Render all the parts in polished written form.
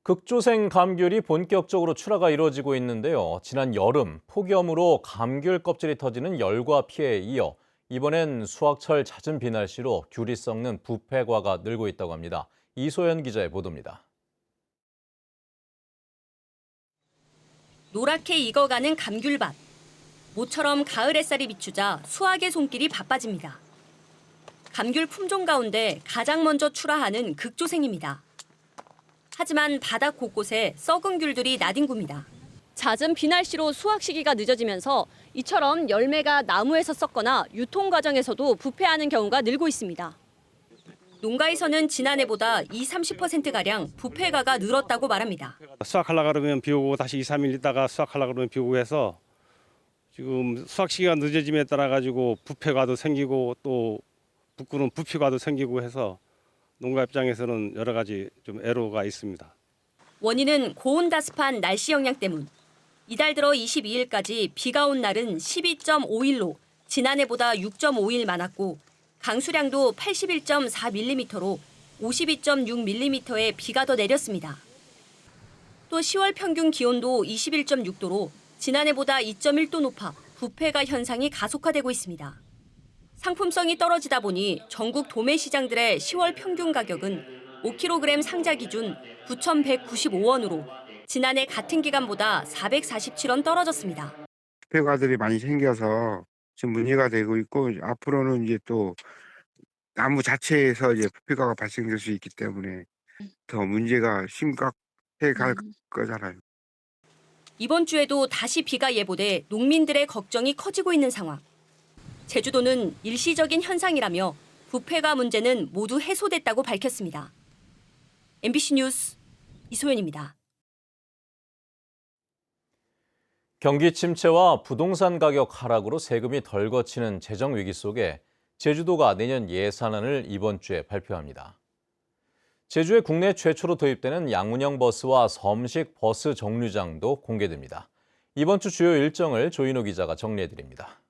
극조생 감귤이 본격적으로 출하가 이루어지고 있는데요. 지난 여름 폭염으로 감귤 껍질이 터지는 열과 피해에 이어 이번엔 수확철 잦은 비날씨로 귤이 썩는 부패과가 늘고 있다고 합니다. 이소연 기자의 보도입니다. 노랗게 익어가는 감귤밭. 모처럼 가을 햇살이 비추자 수확의 손길이 바빠집니다. 감귤 품종 가운데 가장 먼저 출하하는 극조생입니다. 하지만 바닥 곳곳에 썩은 귤들이 나뒹굽니다. 잦은 비날씨로 수확 시기가 늦어지면서 이처럼 열매가 나무에서 썩거나 유통 과정에서도 부패하는 경우가 늘고 있습니다. 농가에서는 지난해보다 20-30%가량 부패가가 늘었다고 말합니다. 수확하려고 그러면 비 오고 다시 2-3일 있다가 수확하려고 그러면 비 오고 해서 지금 수확 시기가 늦어짐에 따라 가지고 부패가도 생기고 또 부끄러운 부피가도 생기고 해서 농가 입장에서는 여러 가지 좀 애로가 있습니다. 원인은 고온다습한 날씨 영향 때문. 이달 들어 22일까지 비가 온 날은 12.5일로 지난해보다 6.5일 많았고 강수량도 81.4mm로 52.6mm의 비가 더 내렸습니다. 또 10월 평균 기온도 21.6도로 지난해보다 2.1도 높아 부패가 현상이 가속화되고 있습니다. 상품성이 떨어지다 보니 전국 도매 시장들의 10월 평균 가격은 5kg 상자 기준 9,195원으로 지난해 같은 기간보다 447원 떨어졌습니다. 부패과들이 많이 생겨서 지금 문제가 되고 있고 앞으로는 이제 또 나무 자체에서 이제 부패과가 발생될 수 있기 때문에 더 문제가 심각해 갈 거잖아요. 이번 주에도 다시 비가 예보돼 농민들의 걱정이 커지고 있는 상황. 제주도는 일시적인 현상이라며 부패가 문제는 모두 해소됐다고 밝혔습니다. MBC 뉴스 이소연입니다. 경기 침체와 부동산 가격 하락으로 세금이 덜 거치는 재정 위기 속에 제주도가 내년 예산안을 이번 주에 발표합니다. 제주에 국내 최초로 도입되는 양문형 버스와 섬식 버스 정류장도 공개됩니다. 이번 주 주요 일정을 조인호 기자가 정리해드립니다.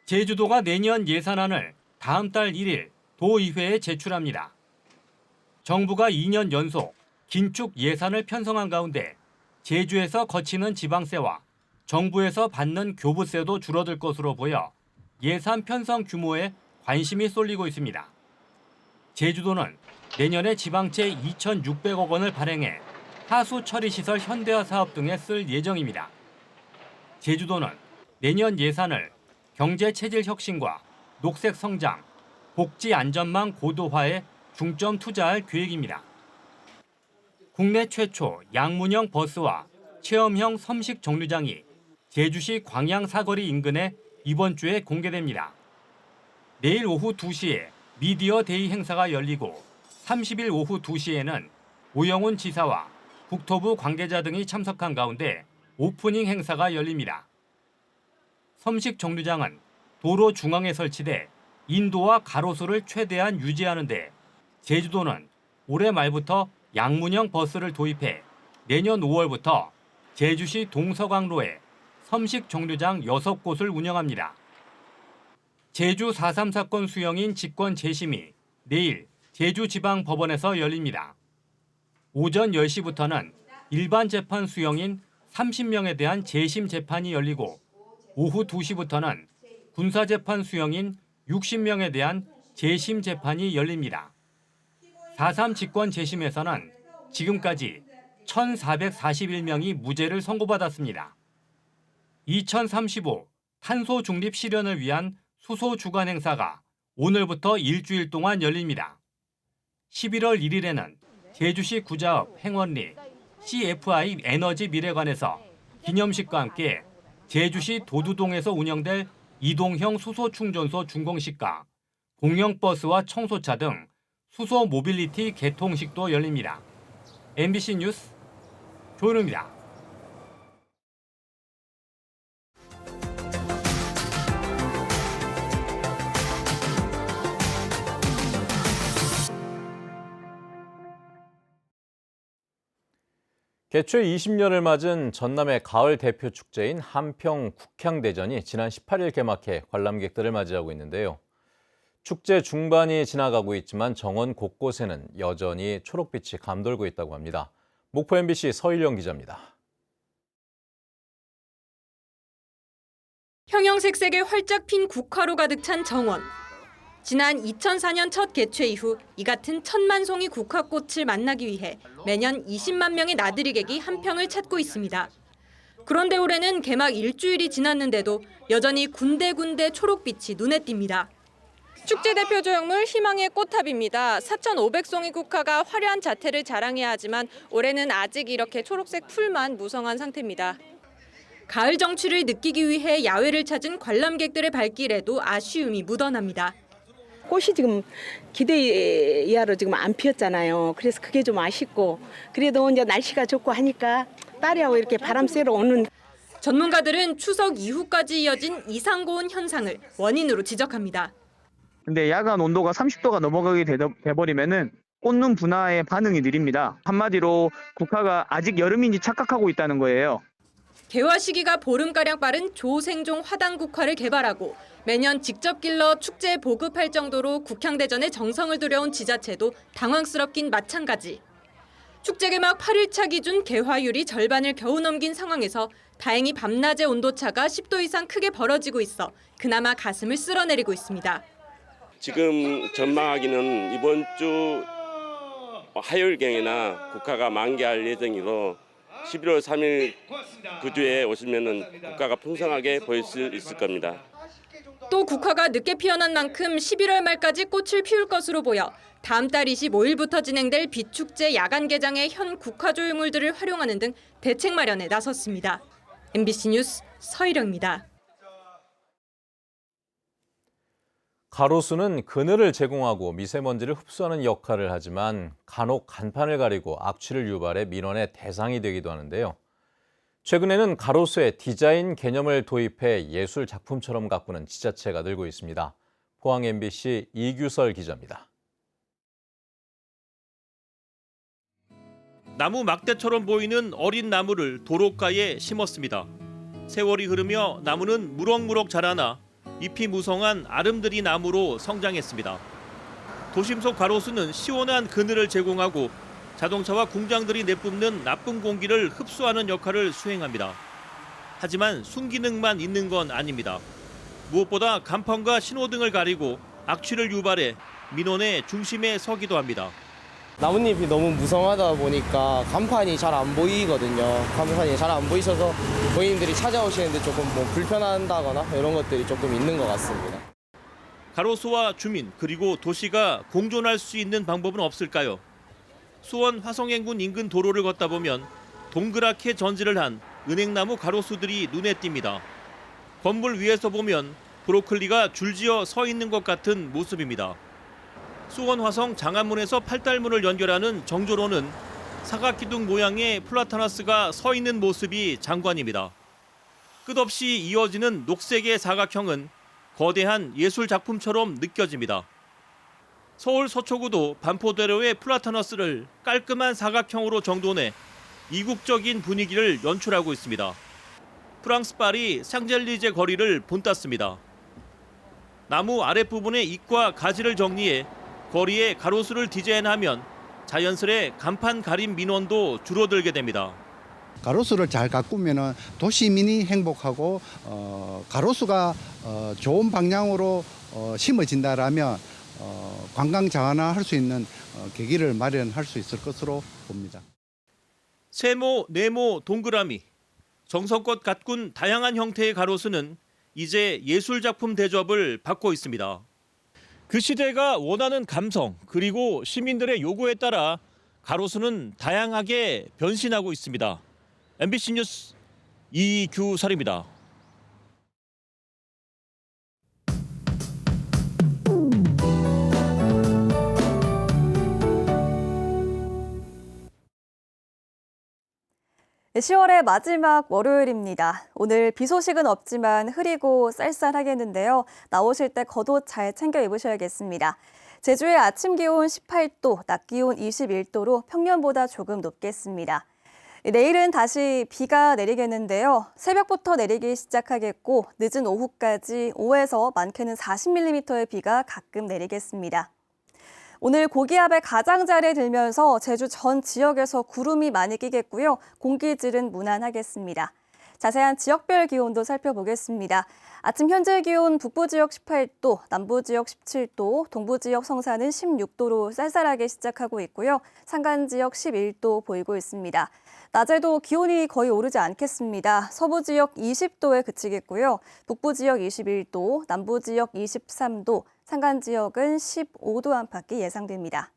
제주도가 내년 예산안을 다음 달 1일 도의회에 제출합니다. 정부가 2년 연속 긴축 예산을 편성한 가운데 제주에서 거치는 지방세와 정부에서 받는 교부세도 줄어들 것으로 보여 예산 편성 규모에 관심이 쏠리고 있습니다. 제주도는 내년에 지방채 2,600억 원을 발행해 하수 처리시설 현대화 사업 등에 쓸 예정입니다. 제주도는 내년 예산을 경제 체질 혁신과 녹색 성장, 복지 안전망 고도화에 중점 투자할 계획입니다. 국내 최초 양문형 버스와 체험형 섬식 정류장이 제주시 광양 사거리 인근에 이번 주에 공개됩니다. 내일 오후 2시에 미디어 데이 행사가 열리고 30일 오후 2시에는 오영훈 지사와 국토부 관계자 등이 참석한 가운데 오프닝 행사가 열립니다. 섬식 정류장은 도로 중앙에 설치돼 인도와 가로수를 최대한 유지하는 데 제주도는 올해 말부터 양문형 버스를 도입해 내년 5월부터 제주시 동서강로에 섬식 정류장 6곳을 운영합니다. 제주 4.3 사건 수용인 직권 재심이 내일 제주지방법원에서 열립니다. 오전 10시부터는 일반 재판 수용인 30명에 대한 재심 재판이 열리고 오후 2시부터는 군사재판 수용인 60명에 대한 재심 재판이 열립니다. 4.3 직권 재심에서는 지금까지 1,441명이 무죄를 선고받았습니다. 2035 탄소 중립 실현을 위한 수소 주간 행사가 오늘부터 일주일 동안 열립니다. 11월 1일에는 제주시 구자읍 행원리 CFI 에너지 미래관에서 기념식과 함께 제주시 도두동에서 운영될 이동형 수소 충전소 준공식과 공영버스와 청소차 등 수소 모빌리티 개통식도 열립니다. MBC 뉴스 조은우입니다. 개최 20년을 맞은 전남의 가을 대표 축제인 한평 국향대전이 지난 18일 개막해 관람객들을 맞이하고 있는데요. 축제 중반이 지나가고 있지만 정원 곳곳에는 여전히 초록빛이 감돌고 있다고 합니다. 목포 MBC 서일영 기자입니다. 형형색색의 활짝 핀 국화로 가득 찬 정원. 지난 2004년 첫 개최 이후 이 같은 1,000만 송이 국화꽃을 만나기 위해 매년 20만 명의 나들이객이 한평을 찾고 있습니다. 그런데 올해는 개막 일주일이 지났는데도 여전히 군데군데 초록빛이 눈에 띕니다. 축제 대표 조형물 희망의 꽃탑입니다. 4,500송이 국화가 화려한 자태를 자랑해야 하지만 올해는 아직 이렇게 초록색 풀만 무성한 상태입니다. 가을 정취를 느끼기 위해 야외를 찾은 관람객들의 발길에도 아쉬움이 묻어납니다. 꽃이 지금 기대 이하로 지금 안 피었잖아요. 그래서 그게 좀 아쉽고 그래도 이제 날씨가 좋고 하니까 딸이하고 이렇게 바람 쐬러 오는. 전문가들은 추석 이후까지 이어진 이상고온 현상을 원인으로 지적합니다. 근데 야간 온도가 30도가 넘어가게 돼버리면은 꽃눈 분화의 반응이 느립니다. 한마디로 국화가 아직 여름인지 착각하고 있다는 거예요. 개화 시기가 보름가량 빠른 조생종 화단국화를 개발하고 매년 직접 길러 축제에 보급할 정도로 국향대전에 정성을 들여온 지자체도 당황스럽긴 마찬가지. 축제 개막 8일차 기준 개화율이 절반을 겨우 넘긴 상황에서 다행히 밤낮의 온도차가 10도 이상 크게 벌어지고 있어 그나마 가슴을 쓸어내리고 있습니다. 지금 전망하기는 이번 주 화요일경이나 국화가 만개할 예정이로 11월 3일 그 주에 오시면은 국화가 풍성하게 보일 수 있을 겁니다. 또 국화가 늦게 피어난 만큼 11월 말까지 꽃을 피울 것으로 보여 다음 달 25일부터 진행될 비축제 야간 개장의 현 국화 조형물들을 활용하는 등 대책 마련에 나섰습니다. MBC 뉴스 서일영입니다. 가로수는 그늘을 제공하고 미세먼지를 흡수하는 역할을 하지만 간혹 간판을 가리고 악취를 유발해 민원의 대상이 되기도 하는데요. 최근에는 가로수에 디자인 개념을 도입해 예술 작품처럼 가꾸는 지자체가 늘고 있습니다. 포항 MBC 이규설 기자입니다. 나무 막대처럼 보이는 어린 나무를 도로가에 심었습니다. 세월이 흐르며 나무는 무럭무럭 자라나 잎이 무성한 아름드리 나무로 성장했습니다. 도심 속 가로수는 시원한 그늘을 제공하고 자동차와 공장들이 내뿜는 나쁜 공기를 흡수하는 역할을 수행합니다. 하지만 순기능만 있는 건 아닙니다. 무엇보다 간판과 신호등을 가리고 악취를 유발해 민원의 중심에 서기도 합니다. 나뭇잎이 너무 무성하다 보니까 간판이 잘 안 보이거든요. 간판이 잘 안 보이셔서 고객님들이 찾아오시는데 조금 불편하다거나 이런 것들이 조금 있는 것 같습니다. 가로수와 주민 그리고 도시가 공존할 수 있는 방법은 없을까요? 수원 화성행군 인근 도로를 걷다 보면 동그랗게 전지를 한 은행나무 가로수들이 눈에 띕니다. 건물 위에서 보면 브로콜리가 줄지어 서 있는 것 같은 모습입니다. 수원 화성 장안문에서 팔달문을 연결하는 정조로는 사각기둥 모양의 플라타나스가 서 있는 모습이 장관입니다. 끝없이 이어지는 녹색의 사각형은 거대한 예술 작품처럼 느껴집니다. 서울 서초구도 반포대로의 플라타너스를 깔끔한 사각형으로 정돈해 이국적인 분위기를 연출하고 있습니다. 프랑스 파리 샹젤리제 거리를 본땄습니다. 나무 아랫부분의 잎과 가지를 정리해 거리에 가로수를 디자인하면 자연스레 간판 가림 민원도 줄어들게 됩니다. 가로수를 잘 가꾸면 도시민이 행복하고 가로수가 좋은 방향으로 심어진다라면 관광 자원화할 수 있는 계기를 마련할 수 있을 것으로 봅니다. 세모, 네모, 동그라미, 정성껏 가꾼 다양한 형태의 가로수는 이제 예술작품 대접을 받고 있습니다. 그 시대가 원하는 감성 그리고 시민들의 요구에 따라 가로수는 다양하게 변신하고 있습니다. MBC 뉴스 이규설입니다. 네, 10월의 마지막 월요일입니다. 오늘 비 소식은 없지만 흐리고 쌀쌀하겠는데요. 나오실 때 겉옷 잘 챙겨 입으셔야겠습니다. 제주의 아침 기온 18도, 낮 기온 21도로 평년보다 조금 높겠습니다. 내일은 다시 비가 내리겠는데요. 새벽부터 내리기 시작하겠고 늦은 오후까지 5에서 많게는 40mm의 비가 가끔 내리겠습니다. 오늘 고기압의 가장자리에 들면서 제주 전 지역에서 구름이 많이 끼겠고요. 공기질은 무난하겠습니다. 자세한 지역별 기온도 살펴보겠습니다. 아침 현재 기온 북부 지역 18도, 남부 지역 17도, 동부 지역 성산은 16도로 쌀쌀하게 시작하고 있고요. 산간 지역 11도 보이고 있습니다. 낮에도 기온이 거의 오르지 않겠습니다. 서부 지역 20도에 그치겠고요. 북부 지역 21도, 남부 지역 23도, 산간 지역은 15도 안팎이 예상됩니다.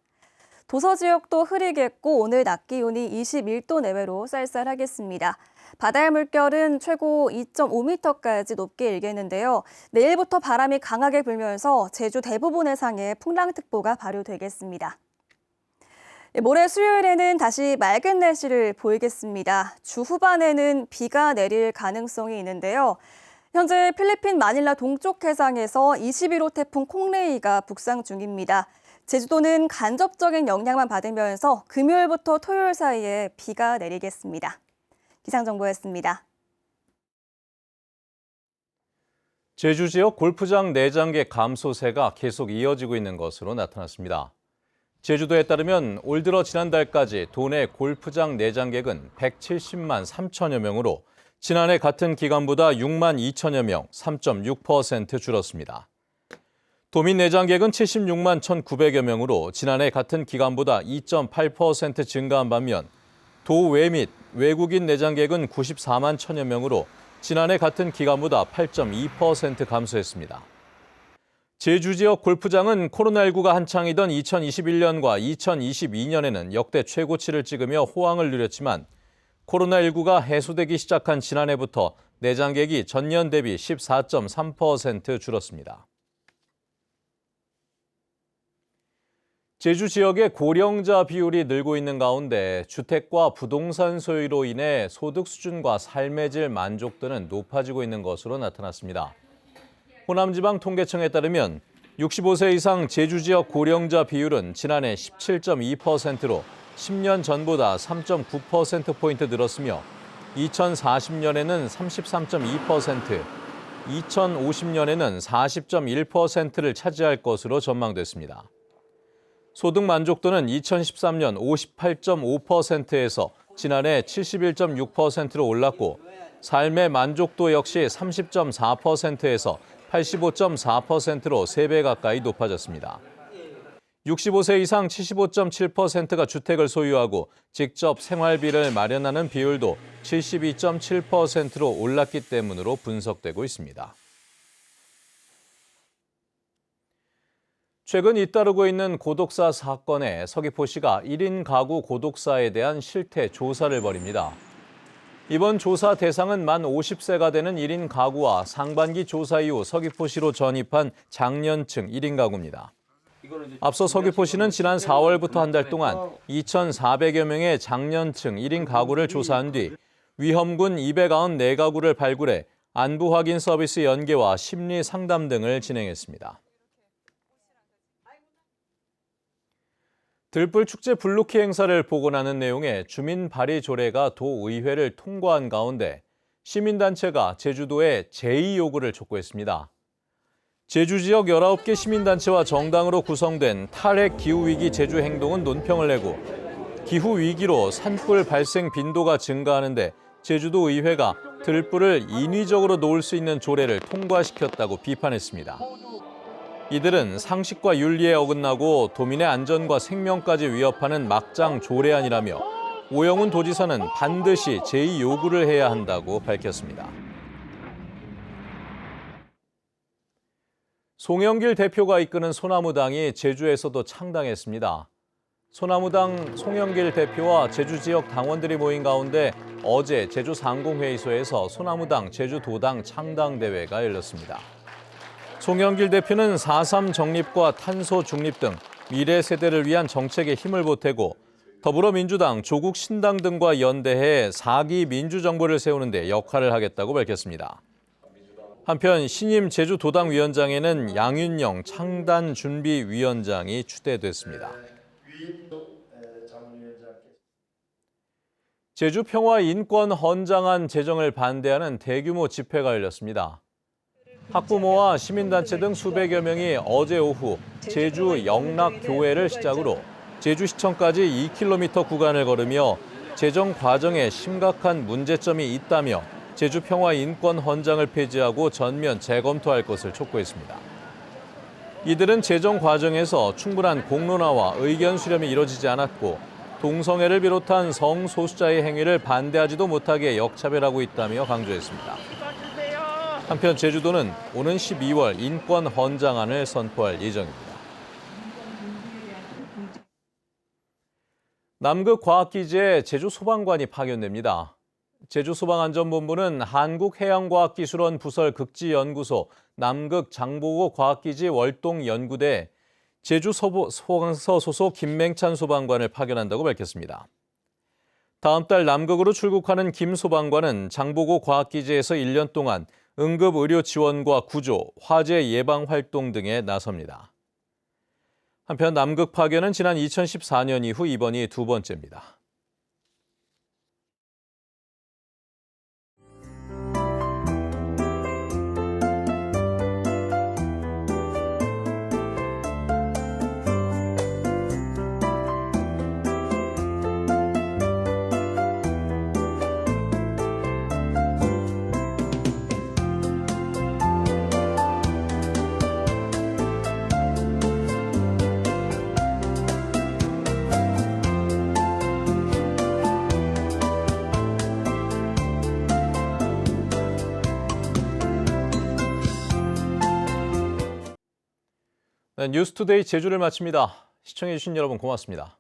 도서 지역도 흐리겠고 오늘 낮 기온이 21도 내외로 쌀쌀하겠습니다. 바다의 물결은 최고 2.5m까지 높게 일겠는데요. 내일부터 바람이 강하게 불면서 제주 대부분 해상에 풍랑특보가 발효되겠습니다. 모레 수요일에는 다시 맑은 날씨를 보이겠습니다. 주 후반에는 비가 내릴 가능성이 있는데요. 현재 필리핀 마닐라 동쪽 해상에서 21호 태풍 콩레이가 북상 중입니다. 제주도는 간접적인 영향만 받으면서 금요일부터 토요일 사이에 비가 내리겠습니다. 기상정보였습니다. 제주 지역 골프장 내장객 감소세가 계속 이어지고 있는 것으로 나타났습니다. 제주도에 따르면 올 들어 지난달까지 도내 골프장 내장객은 170만 3천여 명으로 지난해 같은 기간보다 6만 2천여 명, 3.6% 줄었습니다. 도민 내장객은 76만 1,900여 명으로 지난해 같은 기간보다 2.8% 증가한 반면 도외 및 외국인 내장객은 94만 1천여 명으로 지난해 같은 기간보다 8.2% 감소했습니다. 제주 지역 골프장은 코로나19가 한창이던 2021년과 2022년에는 역대 최고치를 찍으며 호황을 누렸지만 코로나19가 해소되기 시작한 지난해부터 내장객이 전년 대비 14.3% 줄었습니다. 제주 지역의 고령자 비율이 늘고 있는 가운데 주택과 부동산 소유로 인해 소득 수준과 삶의 질 만족도는 높아지고 있는 것으로 나타났습니다. 호남지방 통계청에 따르면 65세 이상 제주 지역 고령자 비율은 지난해 17.2%로 10년 전보다 3.9%포인트 늘었으며 2040년에는 33.2%, 2050년에는 40.1%를 차지할 것으로 전망됐습니다. 소득 만족도는 2013년 58.5%에서 지난해 71.6%로 올랐고 삶의 만족도 역시 30.4%에서 85.4%로 3배 가까이 높아졌습니다. 65세 이상 75.7%가 주택을 소유하고 직접 생활비를 마련하는 비율도 72.7%로 올랐기 때문으로 분석되고 있습니다. 최근 잇따르고 있는 고독사 사건에 서귀포시가 1인 가구 고독사에 대한 실태 조사를 벌입니다. 이번 조사 대상은 만 50세가 되는 1인 가구와 상반기 조사 이후 서귀포시로 전입한 장년층 1인 가구입니다. 앞서 서귀포시는 지난 4월부터 한 달 동안 2,400여 명의 장년층 1인 가구를 조사한 뒤 위험군 294가구를 발굴해 안부 확인 서비스 연계와 심리 상담 등을 진행했습니다. 들불축제 블루키 행사를 복원하는 내용의 주민 발의 조례가 도의회를 통과한 가운데 시민단체가 제주도에 제의 요구를 촉구했습니다. 제주 지역 19개 시민단체와 정당으로 구성된 탈핵 기후위기 제주 행동은 논평을 내고 기후위기로 산불 발생 빈도가 증가하는데 제주도 의회가 들불을 인위적으로 놓을 수 있는 조례를 통과시켰다고 비판했습니다. 이들은 상식과 윤리에 어긋나고 도민의 안전과 생명까지 위협하는 막장 조례안이라며 오영훈 도지사는 반드시 제의 요구를 해야 한다고 밝혔습니다. 송영길 대표가 이끄는 소나무당이 제주에서도 창당했습니다. 소나무당 송영길 대표와 제주 지역 당원들이 모인 가운데 어제 제주 상공회의소에서 소나무당 제주도당 창당대회가 열렸습니다. 송영길 대표는 4.3 정립과 탄소 중립 등 미래 세대를 위한 정책에 힘을 보태고 더불어민주당, 조국신당 등과 연대해 4기 민주정부를 세우는 데 역할을 하겠다고 밝혔습니다. 한편 신임 제주도당 위원장에는 양윤영 창단준비위원장이 추대됐습니다. 제주 평화 인권 헌장안 제정을 반대하는 대규모 집회가 열렸습니다. 학부모와 시민단체 등 수백여 명이 어제 오후 제주 영락교회를 시작으로 제주시청까지 2km 구간을 걸으며 제정 과정에 심각한 문제점이 있다며 제주 평화 인권 헌장을 폐지하고 전면 재검토할 것을 촉구했습니다. 이들은 제정 과정에서 충분한 공론화와 의견 수렴이 이뤄지지 않았고 동성애를 비롯한 성소수자의 행위를 반대하지도 못하게 역차별하고 있다며 강조했습니다. 한편 제주도는 오는 12월 인권 헌장안을 선포할 예정입니다. 남극과학기지에 제주소방관이 파견됩니다. 제주소방안전본부는 한국해양과학기술원 부설 극지연구소 남극장보고 과학기지 월동연구대에 제주소방서 소속 김맹찬 소방관을 파견한다고 밝혔습니다. 다음 달 남극으로 출국하는 김 소방관은 장보고 과학기지에서 1년 동안 응급의료 지원과 구조, 화재 예방 활동 등에 나섭니다. 한편 남극 파견은 지난 2014년 이후 이번이 두 번째입니다. 네, 뉴스투데이 제주를 마칩니다. 시청해주신 여러분 고맙습니다.